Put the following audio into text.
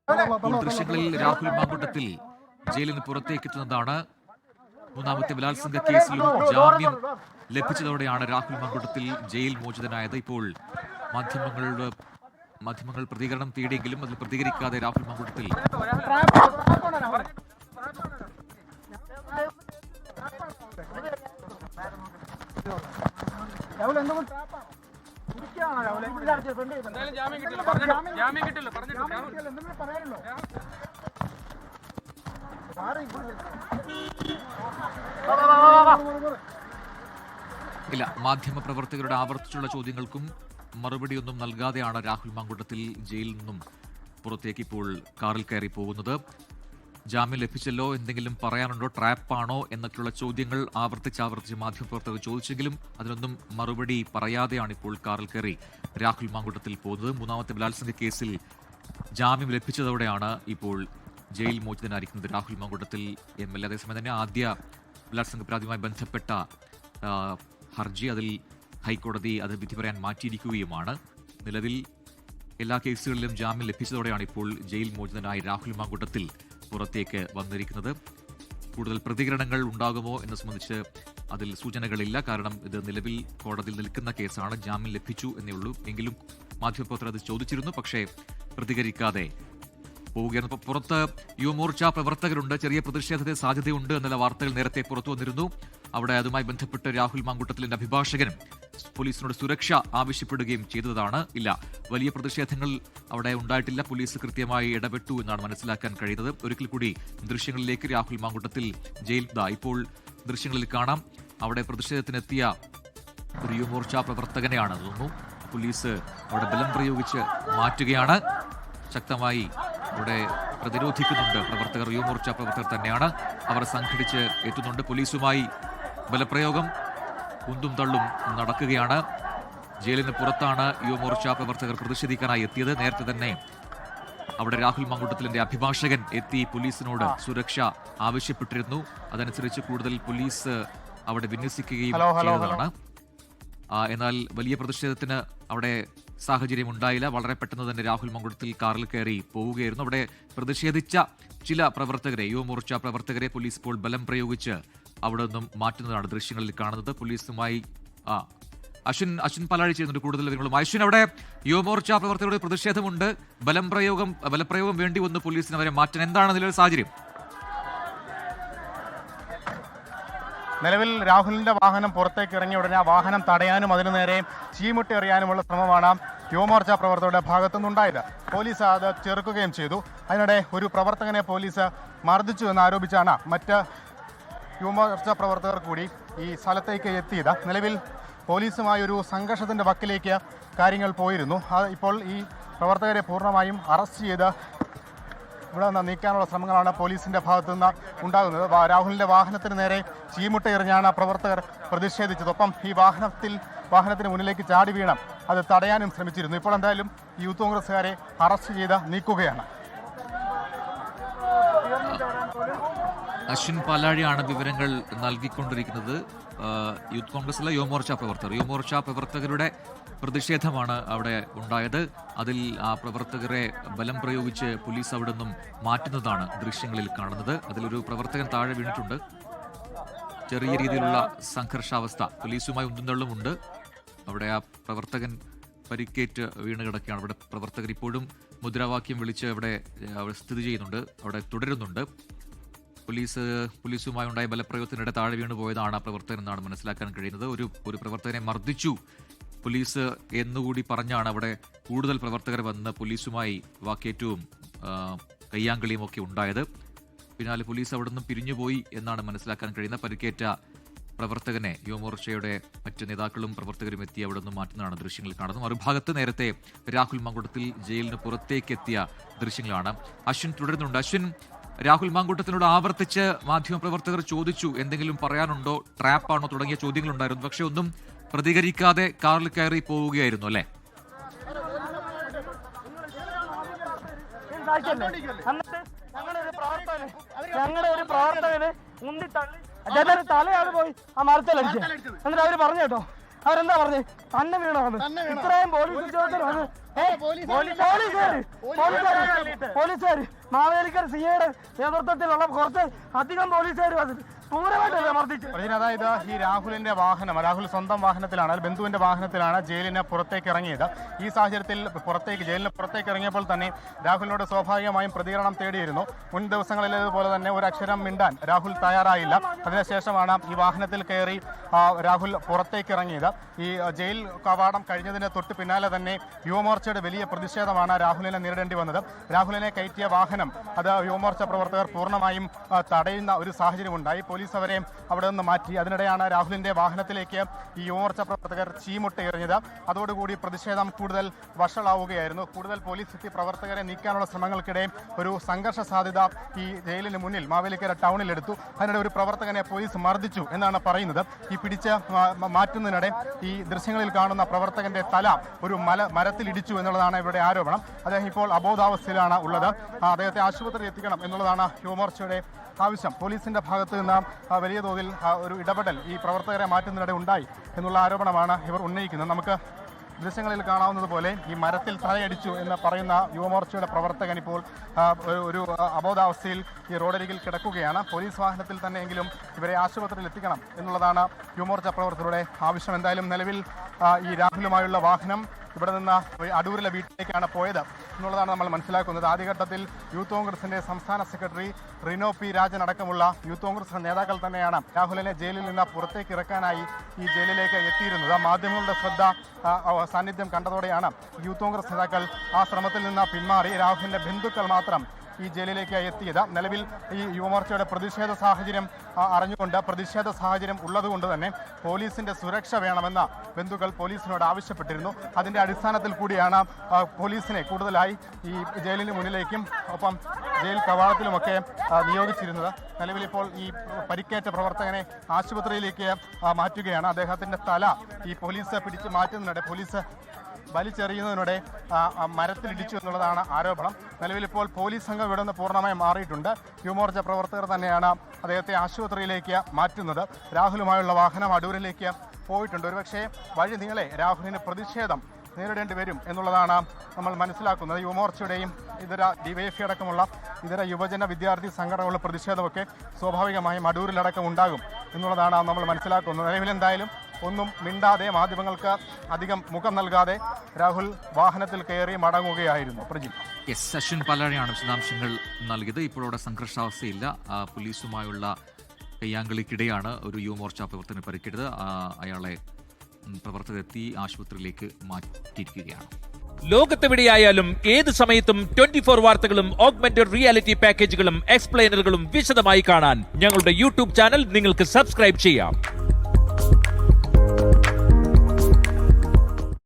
ദൃശ്യങ്ങളിൽ രാഹുൽ മാങ്കൂട്ടത്തിൽ ജയിലിന് പുറത്തേക്കെത്തുന്നതാണ്. മൂന്നാമത്തെ ബലാത്സംഗ കേസിലും ജാമ്യം ലഭിച്ചതോടെയാണ് രാഹുൽ മാങ്കൂട്ടത്തിൽ ജയിൽ മോചിതനായത്. ഇപ്പോൾ മാധ്യമങ്ങൾ പ്രതികരണം തേടിയെങ്കിലും അതിൽ പ്രതികരിക്കാതെ രാഹുൽ മാങ്കൂട്ടത്തിൽ ഇല്ല. മാധ്യമപ്രവർത്തകരുടെ ആവർത്തിച്ചുള്ള ചോദ്യങ്ങൾക്കും മറുപടിയൊന്നും നൽകാതെയാണ് രാഹുൽ മാങ്കൂട്ടത്തിൽ ജയിലിൽ നിന്നും പുറത്തേക്ക് ഇപ്പോൾ കാറിൽ കയറി പോകുന്നത്. ജാമ്യം ലഭിച്ചല്ലോ, എന്തെങ്കിലും പറയാനുണ്ടോ, ട്രാപ്പാണോ എന്നൊക്കെയുള്ള ചോദ്യങ്ങൾ ആവർത്തിച്ച് മാധ്യമപ്രവർത്തകർ ചോദിച്ചെങ്കിലും അതിനൊന്നും മറുപടി പറയാതെയാണ് ഇപ്പോൾ കാറിൽ കയറി രാഹുൽ മാങ്കൂട്ടത്തിൽ പോകുന്നത്. മൂന്നാമത്തെ ബലാത്സംഗ കേസിൽ ജാമ്യം ലഭിച്ചതോടെയാണ് ഇപ്പോൾ ജയിൽ മോചിതനായിരിക്കുന്നത് രാഹുൽ മാങ്കൂട്ടത്തിൽ MLA. അതേസമയം തന്നെ ആദ്യ ബലാത്സംഗ പരാതിയുമായി ബന്ധപ്പെട്ട ഹർജി അതിൽ ഹൈക്കോടതി അത് വിധി പറയാൻ മാറ്റിയിരിക്കുകയുമാണ്. നിലവിൽ എല്ലാ കേസുകളിലും ജാമ്യം ലഭിച്ചതോടെയാണ് ഇപ്പോൾ ജയിൽ മോചിതനായി രാഹുൽ മാങ്കൂട്ടത്തിൽ പുറത്തേക്ക് വന്നിരിക്കുന്നത്. കൂടുതൽ പ്രതികരണങ്ങൾ ഉണ്ടാകുമോ എന്ന് സംബന്ധിച്ച് അതിൽ സൂചനകളില്ല. കാരണം ഇത് നിലവിൽ കോടതിയിൽ നിൽക്കുന്ന കേസാണ്. ജാമ്യം ലഭിച്ചു എന്നേ ഉള്ളൂ. എങ്കിലും മാധ്യമപ്രവർത്തകർ അത് ചോദിച്ചിരുന്നു, പക്ഷേ പ്രതികരിക്കാതെ പോവുകയാണ്. പുറത്ത് യുവമോർച്ച പ്രവർത്തകരുണ്ട്. ചെറിയ പ്രതിഷേധത്തിന് സാധ്യതയുണ്ട് എന്നുള്ള വാർത്തകൾ നേരത്തെ പുറത്തു വന്നിരുന്നു. അവിടെ അതുമായി ബന്ധപ്പെട്ട് രാഹുൽ മാങ്കൂട്ടത്തിലിന്റെ അഭിഭാഷകൻ പോലീസിനോട് സുരക്ഷ ആവശ്യപ്പെടുകയും ചെയ്തതാണ്. ഇല്ല, വലിയ പ്രതിഷേധങ്ങൾ അവിടെ ഉണ്ടായിട്ടില്ല. പോലീസ് കൃത്യമായി ഇടപെട്ടു എന്നാണ് മനസ്സിലാക്കാൻ കഴിയുന്നത്. ഒരിക്കൽ കൂടി ദൃശ്യങ്ങളിലേക്ക് രാഹുൽ മാങ്കൂട്ടത്തിൽ ജയിൽ ഇപ്പോൾ ദൃശ്യങ്ങളിൽ കാണാം. അവിടെ പ്രതിഷേധത്തിനെത്തിയ ഒരു യുവമോർച്ച പ്രവർത്തകനെയാണ് തോന്നുന്നു പോലീസ് അവിടെ ബലം പ്രയോഗിച്ച് മാറ്റുകയാണ്. ശക്തമായി ഇവിടെ പ്രതിരോധിക്കുന്നുണ്ട് പ്രവർത്തകർ. യുവമോർച്ച പ്രവർത്തകർ തന്നെയാണ്. അവർ സംഘടിച്ച് എത്തുന്നുണ്ട്. പോലീസുമായി ബലപ്രയോഗം ഉന്തും തള്ളും നടക്കുകയാണ്. ജയിലിന് പുറത്താണ് യുവമോർച്ച പ്രവർത്തകർ പ്രതിഷേധിക്കാനായി എത്തിയത്. നേരത്തെ തന്നെ അവിടെ രാഹുൽ മാങ്കൂട്ടത്തിലിന്റെ അഭിഭാഷകൻ എത്തി പോലീസിനോട് സുരക്ഷ ആവശ്യപ്പെട്ടിരുന്നു. അതനുസരിച്ച് കൂടുതൽ പോലീസ് അവിടെ വിന്യസിക്കുകയും ചെയ്തതാണ്. എന്നാൽ വലിയ പ്രതിഷേധത്തിന് അവിടെ സാഹചര്യം ഉണ്ടായില്ല. വളരെ പെട്ടെന്ന് തന്നെ രാഹുൽ മാങ്കൂട്ടത്തിൽ കാറിൽ കയറി പോവുകയായിരുന്നു. അവിടെ പ്രതിഷേധിച്ച ചില പ്രവർത്തകരെ, യുവമോർച്ച പ്രവർത്തകരെ പോലീസ് ഇപ്പോൾ ബലം പ്രയോഗിച്ച് അവിടെ നിന്നും മാറ്റുന്നതാണ് ദൃശ്യങ്ങളിൽ കാണുന്നത്. പോലീസുമായി അശ്വിൻ പാലാഴി ചെയ്യുന്നുണ്ട് കൂടുതൽ വിവരങ്ങളും. അശ്വിൻ, അവിടെ യുവമോർച്ച പ്രവർത്തകരുടെ പ്രതിഷേധമുണ്ട്. ബലപ്രയോഗം വേണ്ടി വന്നു പോലീസിന് അവരെ മാറ്റാൻ. എന്താണ് നിലവിലെ സാഹചര്യം? നിലവിൽ രാഹുലിന്റെ വാഹനം പുറത്തേക്ക് ഇറങ്ങിയ ഉടനെ ആ വാഹനം തടയാനും അതിനു നേരെ ചീമുട്ടി എറിയാനുമുള്ള ശ്രമമാണ് യുവമോർച്ച പ്രവർത്തകരുടെ ഭാഗത്തുനിന്നുണ്ടായത്. പോലീസ് അത് ചെറുക്കുകയും ചെയ്തു. അതിനിടെ ഒരു പ്രവർത്തകനെ പോലീസ് മർദ്ദിച്ചു എന്നാരോപിച്ചാണ് മറ്റ് യുവമോർച്ച പ്രവർത്തകർ കൂടി ഈ സ്ഥലത്തേക്ക് എത്തിയത്. നിലവിൽ പോലീസുമായി ഒരു സംഘർഷത്തിന്റെ വക്കിലേക്ക് കാര്യങ്ങൾ പോയിരുന്നു. ഇപ്പോൾ ഈ പ്രവർത്തകരെ പൂർണ്ണമായും അറസ്റ്റ് ചെയ്ത് ഇവിടെ നിന്ന് നീക്കാനുള്ള ശ്രമങ്ങളാണ് പോലീസിന്റെ ഭാഗത്തു നിന്ന് ഉണ്ടാകുന്നത്. രാഹുലിന്റെ വാഹനത്തിന് നേരെ ചീമുട്ട എറിഞ്ഞാണ് പ്രവർത്തകർ പ്രതിഷേധിച്ചത്. ഒപ്പം ഈ വാഹനത്തിന് മുന്നിലേക്ക് ചാടി വീണം അത് തടയാനും ശ്രമിച്ചിരുന്നു. ഇപ്പോൾ എന്തായാലും യൂത്ത് കോൺഗ്രസുകാരെ അറസ്റ്റ് ചെയ്ത് നീക്കുകയാണ്. അശ്വിൻ പാലാഴിയാണ് വിവരങ്ങൾ നൽകിക്കൊണ്ടിരിക്കുന്നത്. യൂത്ത് കോൺഗ്രസിലെ യുവമോർച്ച പ്രവർത്തകരുടെ പ്രതിഷേധമാണ് അവിടെ ഉണ്ടായത്. അതിൽ ആ പ്രവർത്തകരെ ബലം പ്രയോഗിച്ച് പോലീസ് അവിടെ നിന്നും മാറ്റുന്നതാണ് ദൃശ്യങ്ങളിൽ കാണുന്നത്. അതിലൊരു പ്രവർത്തകൻ താഴെ വീണിട്ടുണ്ട്. ചെറിയ രീതിയിലുള്ള സംഘർഷാവസ്ഥ പോലീസുമായി ഉന്തുന്തള്ളുമുണ്ട്. അവിടെ ആ പ്രവർത്തകൻ പരിക്കേറ്റ് വീണ് കിടക്കുകയാണ്. അവിടെ പ്രവർത്തകർ ഇപ്പോഴും മുദ്രാവാക്യം വിളിച്ച് അവിടെ സ്ഥിതി ചെയ്യുന്നുണ്ട്, അവിടെ തുടരുന്നുണ്ട്. പോലീസുമായി ഉണ്ടായ ബലപ്രയോഗത്തിനിടെ താഴെ വീണു പോയതാണ് പ്രവർത്തകൻ എന്നാണ് മനസ്സിലാക്കാൻ കഴിയുന്നത്. ഒരു പ്രവർത്തകനെ മർദ്ദിച്ചു പോലീസ് എന്നുകൂടി പറഞ്ഞാണ് അവിടെ കൂടുതൽ പ്രവർത്തകർ വന്ന് പോലീസുമായി വാക്കേറ്റവും കയ്യാങ്കളിയും ഒക്കെ ഉണ്ടായത്. പിന്നാലെ പോലീസ് അവിടെ നിന്നും പിരിഞ്ഞുപോയി എന്നാണ് മനസ്സിലാക്കാൻ കഴിയുന്നത്. പരിക്കേറ്റ പ്രവർത്തകനെ യുവമോർച്ചയുടെ മറ്റ് നേതാക്കളും പ്രവർത്തകരും എത്തി അവിടെ നിന്നും മാറ്റുന്നതാണ് ദൃശ്യങ്ങൾ കാണുന്നത്. മറുഭാഗത്ത് നേരത്തെ രാഹുൽ മാങ്കൂട്ടത്തിൽ ജയിലിന് പുറത്തേക്ക് എത്തിയ ദൃശ്യങ്ങളാണ്. അശ്വിൻ തുടരുന്നുണ്ട്. അശ്വിൻ, രാഹുൽ മാങ്കൂട്ടത്തിനോട് ആവർത്തിച്ച് മാധ്യമപ്രവർത്തകർ ചോദിച്ചു എന്തെങ്കിലും പറയാനുണ്ടോ, ട്രാപ്പാണോ തുടങ്ങിയ ചോദ്യങ്ങളുണ്ടായിരുന്നു. പക്ഷെ ഒന്നും പ്രതികരിക്കാതെ കാറിൽ കയറി പോവുകയായിരുന്നു അല്ലേ? ഞങ്ങളുടെ ഒരു പ്രവർത്തകന് ഉന്തി തള്ളി അദ്ദേഹത്തിന്റെ തലയാണ് പോയി ആ മരത്തിലടിച്ച്. എന്നിട്ട് അവര് പറഞ്ഞു കേട്ടോ, അവരെന്താ പറഞ്ഞു? തന്നെ വീണോ? ഇത്രയും പോലീസ് ഉദ്യോഗസ്ഥർ വന്ന് പോലീസുകാർ മാവേലിക്കർ സിഐയുടെ നേതൃത്വത്തിലുള്ള കുറച്ച് അധികം പോലീസുകാർ വന്നിട്ട് ക്രൂരമായിട്ടല്ലേ മർദ്ദിച്ചു. അതായത് ഈ രാഹുലിന്റെ വാഹനം, രാഹുൽ സ്വന്തം വാഹനത്തിലാണ്, ബന്ധുവിന്റെ വാഹനത്തിലാണ് ജയിലിന് പുറത്തേക്ക് ഇറങ്ങിയത്. ഈ സാഹചര്യത്തിൽ ജയിലിന് പുറത്തേക്ക് ഇറങ്ങിയപ്പോൾ തന്നെ രാഹുലിനോട് സ്വാഭാവികമായും പ്രതികരണം തേടിയിരുന്നു. മുൻ ദിവസങ്ങളിലേതുപോലെ തന്നെ ഒരു അക്ഷരം മിണ്ടാൻ രാഹുൽ തയ്യാറായില്ല. അതിനുശേഷമാണ് ഈ വാഹനത്തിൽ കയറി രാഹുൽ പുറത്തേക്ക് ഇറങ്ങിയത്. ഈ ജയിൽ കവാടം കഴിഞ്ഞതിന് തൊട്ട് പിന്നാലെ തന്നെ യുവമോർച്ചയുടെ വലിയ പ്രതിഷേധമാണ് രാഹുലിനെ നേരിടേണ്ടി വന്നത്. രാഹുലിനെ കയറ്റിയ വാഹനം അത് യുവമോർച്ച പ്രവർത്തകർ പൂർണ്ണമായും തടയുന്ന ഒരു സാഹചര്യമുണ്ടായി. പോലീസ് അവരെ അവിടെ നിന്ന് മാറ്റി. അതിനിടെയാണ് രാഹുലിന്റെ വാഹനത്തിലേക്ക് ഈ യുവമോർച്ച പ്രവർത്തകർ ചീമുട്ട എറിഞ്ഞത്. അതോടുകൂടി പ്രതിഷേധം കൂടുതൽ വഷളാവുകയായിരുന്നു. കൂടുതൽ പോലീസ് എത്തി പ്രവർത്തകരെ നീക്കാനുള്ള ശ്രമങ്ങൾക്കിടെ ഒരു സംഘർഷ സാധ്യത ഈ ജയിലിന് മുന്നിൽ മാവേലിക്കര ടൗണിലെടുത്തു. അതിനിടെ ഒരു പ്രവർത്തകനെ പോലീസ് മർദ്ദിച്ചു എന്നാണ് പറയുന്നത്. ഈ പിടിച്ച് മാറ്റുന്നതിനിടെ ഈ ദൃശ്യങ്ങളിൽ കാണുന്ന പ്രവർത്തകന്റെ തല ഒരു മരത്തിൽ ഇടിച്ചു എന്നുള്ളതാണ് ഇവരുടെ ആരോപണം. അദ്ദേഹം ഇപ്പോൾ അബോധാവസ്ഥയിലാണ് ഉള്ളത്. അദ്ദേഹത്തെ ആശുപത്രിയിൽ എത്തിക്കണം എന്നുള്ളതാണ് യുവമോർച്ചയുടെ ആവശ്യം. പോലീസിന്റെ ഭാഗത്ത് നിന്ന് വലിയ തോതിൽ ഒരു ഇടപെടൽ ഈ പ്രവർത്തകരെ മാറ്റുന്നതിനിടെ ഉണ്ടായി എന്നുള്ള ആരോപണമാണ് ഇവർ ഉന്നയിക്കുന്നത്. നമുക്ക് ദൃശ്യങ്ങളിൽ കാണാവുന്നതുപോലെ ഈ മരത്തിൽ തലയടിച്ചു എന്ന് പറയുന്ന യുവമോർച്ചയുടെ പ്രവർത്തകൻ ഇപ്പോൾ ഒരു അബോധാവസ്ഥയിൽ ഈ റോഡരികിൽ കിടക്കുകയാണ്. പോലീസ് വാഹനത്തിൽ തന്നെയെങ്കിലും ഇവരെ ആശുപത്രിയിൽ എത്തിക്കണം എന്നുള്ളതാണ് യുവമോർച്ച പ്രവർത്തകരുടെ ആവശ്യം. എന്തായാലും നിലവിൽ ഈ രാഹുലുമായുള്ള വാഹനം ഇവിടെ നിന്ന് അടൂരിലെ വീട്ടിലേക്കാണ് പോയത് എന്നുള്ളതാണ് നമ്മൾ മനസ്സിലാക്കുന്നത്. ആദ്യഘട്ടത്തിൽ യൂത്ത് കോൺഗ്രസിന്റെ സംസ്ഥാന സെക്രട്ടറി റിനോ പി രാജൻ അടക്കമുള്ള യൂത്ത് കോൺഗ്രസ് നേതാക്കൾ തന്നെയാണ് രാഹുലിനെ ജയിലിൽ നിന്ന് പുറത്തേക്ക് ഇറക്കാനായി ഈ ജയിലിലേക്ക് എത്തിയിരുന്നത്. മാധ്യമങ്ങളുടെ സാന്നിധ്യം കണ്ടതോടെയാണ് യൂത്ത് കോൺഗ്രസ് നേതാക്കൾ ആ ശ്രമത്തിൽ നിന്ന് പിന്മാറി രാഹുലിന്റെ ബന്ധുക്കൾ മാത്രം ഈ ജയിലിലേക്ക് എത്തിയത്. നിലവിൽ ഈ യുവമോർച്ചയുടെ പ്രതിഷേധ സാഹചര്യം അറിഞ്ഞുകൊണ്ട്, പ്രതിഷേധ സാഹചര്യം ഉള്ളതുകൊണ്ട് തന്നെ പോലീസിന്റെ സുരക്ഷ വേണമെന്ന് ബന്ധുക്കൾ പോലീസിനോട് ആവശ്യപ്പെട്ടിരുന്നു. അതിന്റെ അടിസ്ഥാനത്തിൽ കൂടിയാണ് പോലീസിനെ കൂടുതലായി ഈ ജയിലിന് മുന്നിലേക്കും ഒപ്പം ജയിൽ കവാടത്തിലുമൊക്കെ നിയോഗിച്ചിരുന്നത്. നിലവിൽ ഇപ്പോൾ ഈ പരിക്കേറ്റ പ്രവർത്തകനെ ആശുപത്രിയിലേക്ക് മാറ്റുകയാണ്. അദ്ദേഹത്തിന്റെ തല ഈ പോലീസ് പിടിച്ച് മാറ്റുന്നതിനിടെ, പോലീസ് വലിച്ചെറിയുന്നതിനിടെ മരത്തിലിടിച്ചു എന്നുള്ളതാണ് ആരോപണം. നിലവിലിപ്പോൾ പോലീസ് സംഘം ഇവിടെ നിന്ന് പൂർണ്ണമായും മാറിയിട്ടുണ്ട്. യുവമോർച്ച പ്രവർത്തകർ തന്നെയാണ് അദ്ദേഹത്തെ ആശുപത്രിയിലേക്ക് മാറ്റുന്നത്. രാഹുലുമായുള്ള വാഹനം അടൂരിലേക്ക് പോയിട്ടുണ്ട്. ഒരുപക്ഷെ വഴി നീളെ രാഹുലിന് പ്രതിഷേധം നേരിടേണ്ടി വരും എന്നുള്ളതാണ് നമ്മൾ മനസ്സിലാക്കുന്നത്. യുവമോർച്ചയുടെയും ഇതര ഡിവൈഎഫ്ഐ അടക്കമുള്ള ഇതര യുവജന വിദ്യാർത്ഥി സംഘടനകളുടെ പ്രതിഷേധമൊക്കെ സ്വാഭാവികമായും അടൂരിലടക്കം ഉണ്ടാകും എന്നുള്ളതാണ് നമ്മൾ മനസ്സിലാക്കുന്നത്. നിലവിലെന്തായാലും ഒന്നും മിണ്ടാതെ, മാധ്യമങ്ങൾക്ക് അധികം മുഖം നൽകാതെ രാഹുൽ വാഹനത്തിൽ കയറി മടങ്ങുകയായിരുന്നു. സച്ചിൻ പാലാഴിയാണ് വിശദാംശങ്ങൾ നൽകിയത്. ഇപ്പോഴവിടെ സംഘർഷാവസ്ഥയില്ല. പോലീസുമായുള്ള കയ്യാങ്കളിക്കിടെയാണ് ഒരു യുവമോർച്ച പ്രവർത്തകന് പരിക്കേറ്റത്. അയാളെ പ്രവർത്തകരെത്തി ആശുപത്രിയിലേക്ക് മാറ്റിയിരിക്കുകയാണ്. ലോകത്തെവിടെയായാലും ഏത് സമയത്തും 24 വാർത്തകളും ഓഗ്മെന്റഡ് റിയാലിറ്റി പാക്കേജുകളും എക്സ്പ്ലെയിനറുകളും വിശദമായി കാണാൻ ഞങ്ങളുടെ യൂട്യൂബ് ചാനൽ നിങ്ങൾക്ക് സബ്സ്ക്രൈബ് ചെയ്യാം.